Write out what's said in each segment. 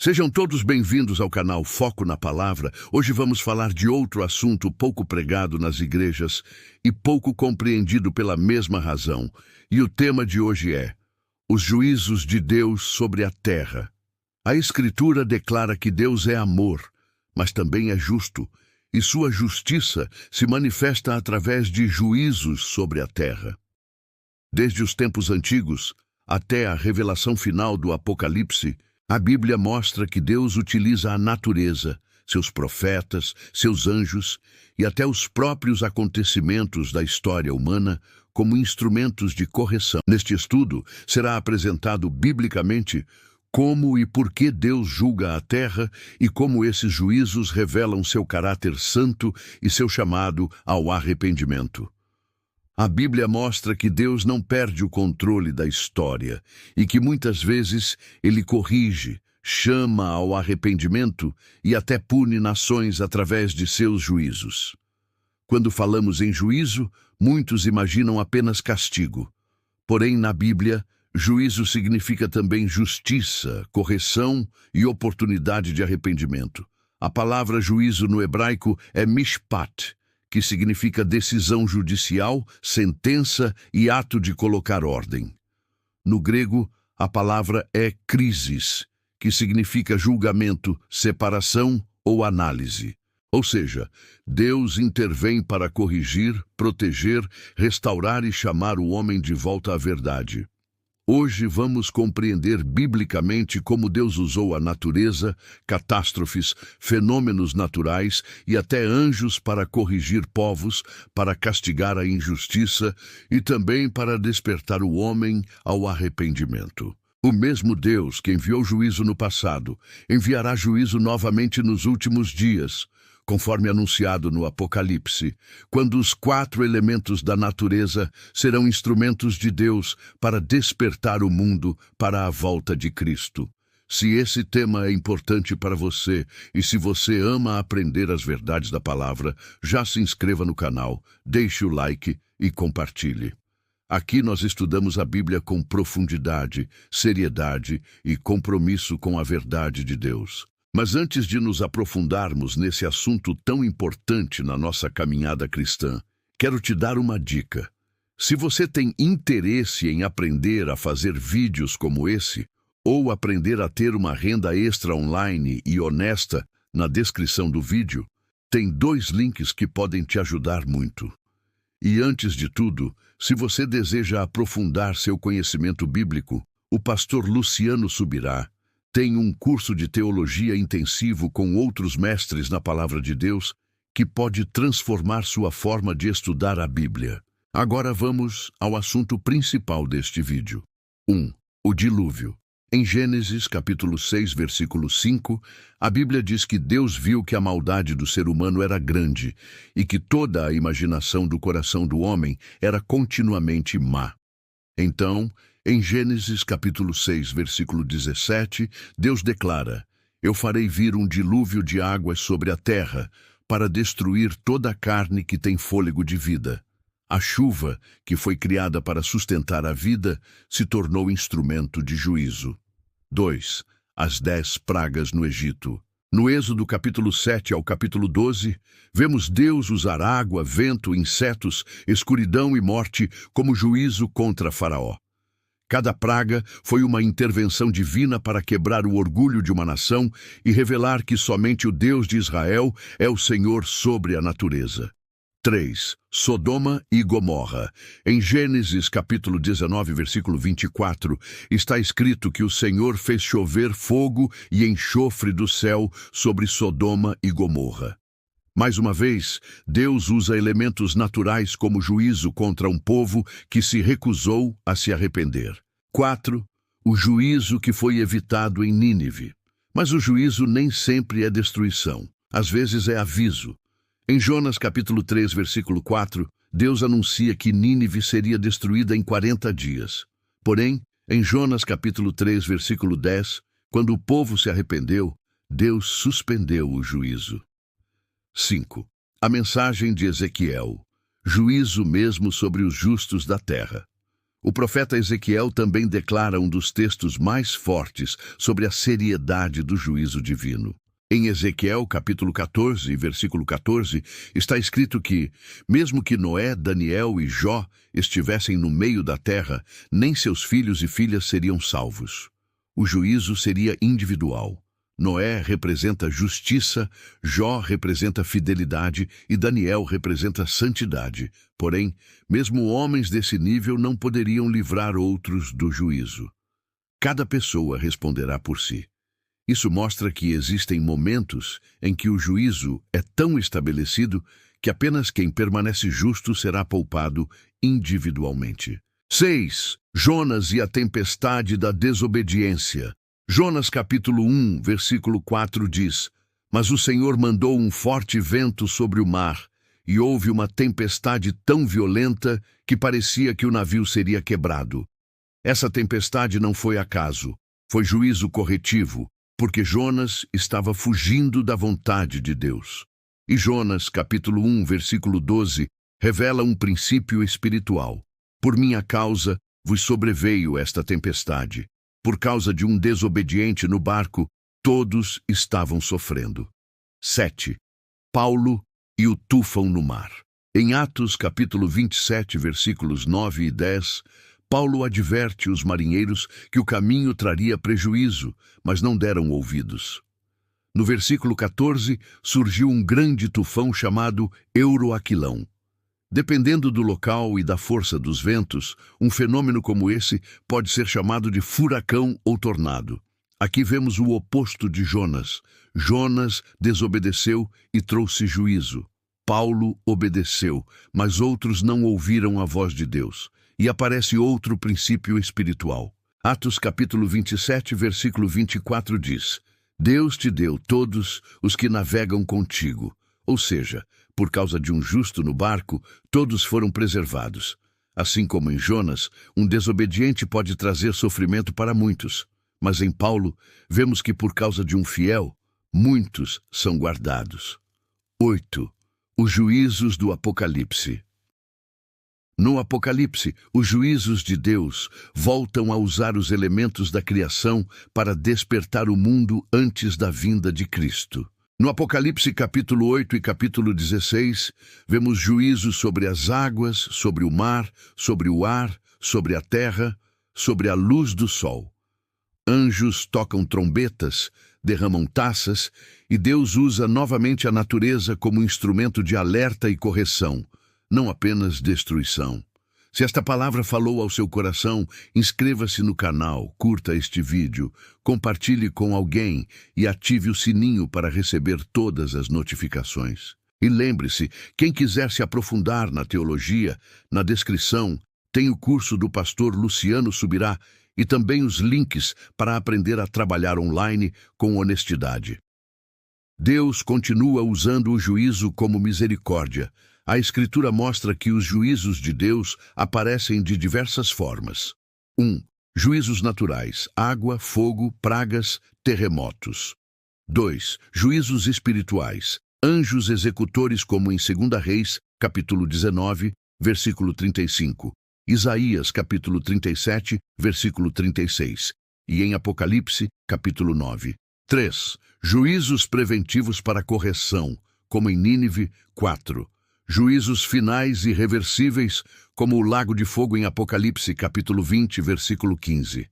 Sejam todos bem-vindos ao canal Foco na Palavra. Hoje vamos falar de outro assunto pouco pregado nas igrejas e pouco compreendido pela mesma razão. E o tema de hoje é os juízos de Deus sobre a terra. A Escritura declara que Deus é amor, mas também é justo, e sua justiça se manifesta através de juízos sobre a terra. Desde os tempos antigos até a revelação final do Apocalipse, a Bíblia mostra que Deus utiliza a natureza, seus profetas, seus anjos e até os próprios acontecimentos da história humana como instrumentos de correção. Neste estudo, será apresentado biblicamente como e por que Deus julga a terra e como esses juízos revelam seu caráter santo e seu chamado ao arrependimento. A Bíblia mostra que Deus não perde o controle da história e que muitas vezes Ele corrige, chama ao arrependimento e até pune nações através de seus juízos. Quando falamos em juízo, muitos imaginam apenas castigo. Porém, na Bíblia, juízo significa também justiça, correção e oportunidade de arrependimento. A palavra juízo no hebraico é mishpat, que significa decisão judicial, sentença e ato de colocar ordem. No grego, a palavra é krisis, que significa julgamento, separação ou análise. Ou seja, Deus intervém para corrigir, proteger, restaurar e chamar o homem de volta à verdade. Hoje vamos compreender biblicamente como Deus usou a natureza, catástrofes, fenômenos naturais e até anjos para corrigir povos, para castigar a injustiça e também para despertar o homem ao arrependimento. O mesmo Deus que enviou juízo no passado, enviará juízo novamente nos últimos dias, conforme anunciado no Apocalipse, quando os 4 elementos da natureza serão instrumentos de Deus para despertar o mundo para a volta de Cristo. Se esse tema é importante para você e se você ama aprender as verdades da palavra, já se inscreva no canal, deixe o like e compartilhe. Aqui nós estudamos a Bíblia com profundidade, seriedade e compromisso com a verdade de Deus. Mas antes de nos aprofundarmos nesse assunto tão importante na nossa caminhada cristã, quero te dar uma dica. Se você tem interesse em aprender a fazer vídeos como esse, ou aprender a ter uma renda extra online e honesta, na descrição do vídeo, tem 2 links que podem te ajudar muito. E antes de tudo, se você deseja aprofundar seu conhecimento bíblico, o pastor Luciano Subirá tem um curso de teologia intensivo com outros mestres na Palavra de Deus que pode transformar sua forma de estudar a Bíblia. Agora vamos ao assunto principal deste vídeo. 1. O dilúvio. Em Gênesis capítulo 6, versículo 5, a Bíblia diz que Deus viu que a maldade do ser humano era grande e que toda a imaginação do coração do homem era continuamente má. Então, em Gênesis capítulo 6, versículo 17, Deus declara: Eu farei vir um dilúvio de águas sobre a terra, para destruir toda a carne que tem fôlego de vida. A chuva, que foi criada para sustentar a vida, se tornou instrumento de juízo. 2. As 10 pragas no Egito. No Êxodo capítulo 7 ao capítulo 12, vemos Deus usar água, vento, insetos, escuridão e morte como juízo contra Faraó. Cada praga foi uma intervenção divina para quebrar o orgulho de uma nação e revelar que somente o Deus de Israel é o Senhor sobre a natureza. 3. Sodoma e Gomorra. Em Gênesis capítulo 19, versículo 24, está escrito que o Senhor fez chover fogo e enxofre do céu sobre Sodoma e Gomorra. Mais uma vez, Deus usa elementos naturais como juízo contra um povo que se recusou a se arrepender. 4. O juízo que foi evitado em Nínive. Mas o juízo nem sempre é destruição. Às vezes é aviso. Em Jonas capítulo 3, versículo 4, Deus anuncia que Nínive seria destruída em 40 dias. Porém, em Jonas capítulo 3, versículo 10, quando o povo se arrependeu, Deus suspendeu o juízo. 5. A mensagem de Ezequiel. Juízo mesmo sobre os justos da terra. O profeta Ezequiel também declara um dos textos mais fortes sobre a seriedade do juízo divino. Em Ezequiel, capítulo 14, versículo 14, está escrito que, mesmo que Noé, Daniel e Jó estivessem no meio da terra, nem seus filhos e filhas seriam salvos. O juízo seria individual. Noé representa justiça, Jó representa fidelidade e Daniel representa santidade. Porém, mesmo homens desse nível não poderiam livrar outros do juízo. Cada pessoa responderá por si. Isso mostra que existem momentos em que o juízo é tão estabelecido que apenas quem permanece justo será poupado individualmente. 6. Jonas e a tempestade da desobediência. Jonas capítulo 1, versículo 4 diz: Mas o Senhor mandou um forte vento sobre o mar, e houve uma tempestade tão violenta que parecia que o navio seria quebrado. Essa tempestade não foi acaso, foi juízo corretivo, porque Jonas estava fugindo da vontade de Deus. E Jonas capítulo 1, versículo 12, revela um princípio espiritual. Por minha causa vos sobreveio esta tempestade. Por causa de um desobediente no barco, todos estavam sofrendo. 7. Paulo e o tufão no mar. Em Atos, capítulo 27, versículos 9 e 10, Paulo adverte os marinheiros que o caminho traria prejuízo, mas não deram ouvidos. No versículo 14, surgiu um grande tufão chamado Euroaquilão. Dependendo do local e da força dos ventos, um fenômeno como esse pode ser chamado de furacão ou tornado. Aqui vemos o oposto de Jonas. Jonas desobedeceu e trouxe juízo. Paulo obedeceu, mas outros não ouviram a voz de Deus. E aparece outro princípio espiritual. Atos capítulo 27, versículo 24 diz: Deus te deu todos os que navegam contigo. Ou seja, por causa de um justo no barco, todos foram preservados. Assim como em Jonas, um desobediente pode trazer sofrimento para muitos. Mas em Paulo, vemos que por causa de um fiel, muitos são guardados. 8. Os juízos do Apocalipse. No Apocalipse, os juízos de Deus voltam a usar os elementos da criação para despertar o mundo antes da vinda de Cristo. No Apocalipse capítulo 8 e capítulo 16, vemos juízos sobre as águas, sobre o mar, sobre o ar, sobre a terra, sobre a luz do sol. Anjos tocam trombetas, derramam taças, e Deus usa novamente a natureza como instrumento de alerta e correção, não apenas destruição. Se esta palavra falou ao seu coração, inscreva-se no canal, curta este vídeo, compartilhe com alguém e ative o sininho para receber todas as notificações. E lembre-se, quem quiser se aprofundar na teologia, na descrição, tem o curso do pastor Luciano Subirá e também os links para aprender a trabalhar online com honestidade. Deus continua usando o juízo como misericórdia. A Escritura mostra que os juízos de Deus aparecem de diversas formas. 1. Juízos naturais: água, fogo, pragas, terremotos. 2. Juízos espirituais: anjos executores, como em 2 Reis, capítulo 19, versículo 35, Isaías, capítulo 37, versículo 36, e em Apocalipse, capítulo 9. 3. Juízos preventivos para correção, como em Nínive, 4. Juízos finais e irreversíveis, como o lago de fogo em Apocalipse, capítulo 20, versículo 15.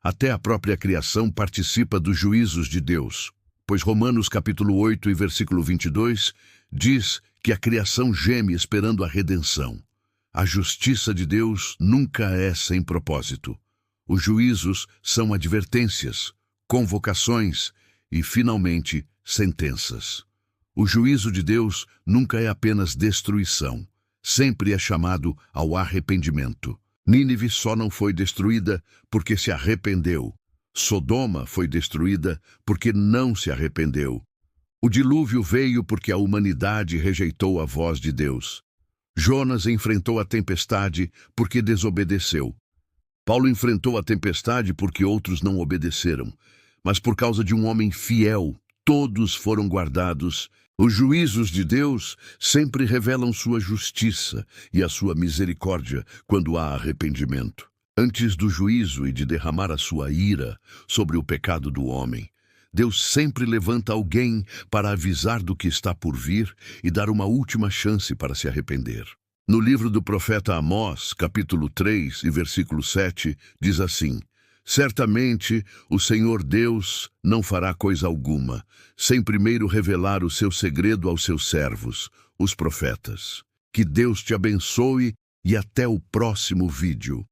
Até a própria criação participa dos juízos de Deus, pois Romanos, capítulo 8 e versículo 22, diz que a criação geme esperando a redenção. A justiça de Deus nunca é sem propósito. Os juízos são advertências, convocações e, finalmente, sentenças. O juízo de Deus nunca é apenas destruição, sempre é chamado ao arrependimento. Nínive só não foi destruída porque se arrependeu. Sodoma foi destruída porque não se arrependeu. O dilúvio veio porque a humanidade rejeitou a voz de Deus. Jonas enfrentou a tempestade porque desobedeceu. Paulo enfrentou a tempestade porque outros não obedeceram. Mas por causa de um homem fiel, todos foram guardados. Os juízos de Deus sempre revelam sua justiça e a sua misericórdia quando há arrependimento. Antes do juízo e de derramar a sua ira sobre o pecado do homem, Deus sempre levanta alguém para avisar do que está por vir e dar uma última chance para se arrepender. No livro do profeta Amós, capítulo 3 e versículo 7, diz assim: Certamente o Senhor Deus não fará coisa alguma, sem primeiro revelar o seu segredo aos seus servos, os profetas. Que Deus te abençoe e até o próximo vídeo.